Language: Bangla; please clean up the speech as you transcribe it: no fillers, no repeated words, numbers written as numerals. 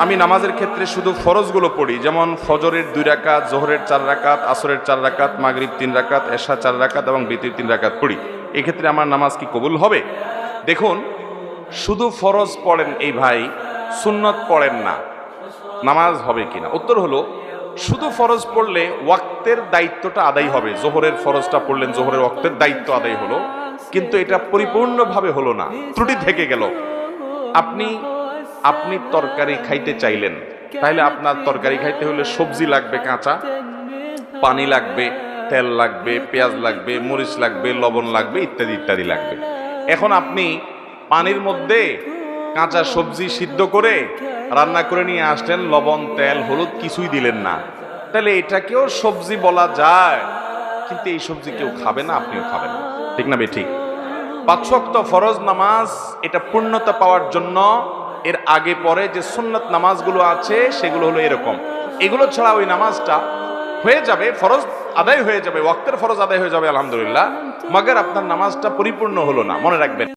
আমি নামাজের ক্ষেত্রে শুধু ফরজগুলো পড়ি, যেমন ফজরের 2 রাকাত, জোহরের 4 রাকাত, আসরের 4 রাকাত, মাগরিব 3 রাকাত, এশা 4 রাকাত এবং বিতির 3 রাকাত পড়ি। এক্ষেত্রে আমার নামাজ কি কবুল হবে? দেখুন, শুধু ফরজ পড়েন এই ভাই, সুন্নত পড়েন না, নামাজ হবে কিনা? উত্তর হলো, শুধু ফরজ পড়লে ওয়াক্তের দায়িত্বটা আদায় হবে। জোহরের ফরজটা পড়লেন, জোহরের ওয়াক্তের দায়িত্ব আদায় হলো, কিন্তু এটা পরিপূর্ণভাবে হলো না, ত্রুটি থেকে গেল। আপনি তরকারি খাইতে চাইলেন, তাহলে আপনার তরকারি খাইতে হলে সবজি লাগবে কাঁচা, পানি লাগবে, তেল লাগবে, পেঁয়াজ লাগবে, মরিচ লাগবে, লবণ লাগবে, ইত্যাদি ইত্যাদি লাগবে। এখন আপনি পানির মধ্যে কাঁচা সবজি সিদ্ধ করে রান্না করে নিয়ে আসলেন, লবণ, তেল, হলুদ কিছুই দিলেন না, তাহলে এটাকেও সবজি বলা যায়, কিন্তু এই সবজি কেউ খাবে না, আপনিও খাবেন না, ঠিক না বে ঠিক? 5 ওয়াক্ত ফরজ নামাজ এটা পূর্ণতা পাওয়ার জন্য এর আগে পরে যে সুন্নাত নামাজগুলো আছে সেগুলো হলো এরকম। এগুলো ছাড়া ওই নামাজটা হয়ে যাবে, ফরজ আদায় হয়ে যাবে, ওয়াক্তের ফরজ আদায় হয়ে যাবে আলহামদুলিল্লাহ, মাগার আপনার নামাজটা পরিপূর্ণ হলো না, মনে রাখবেন।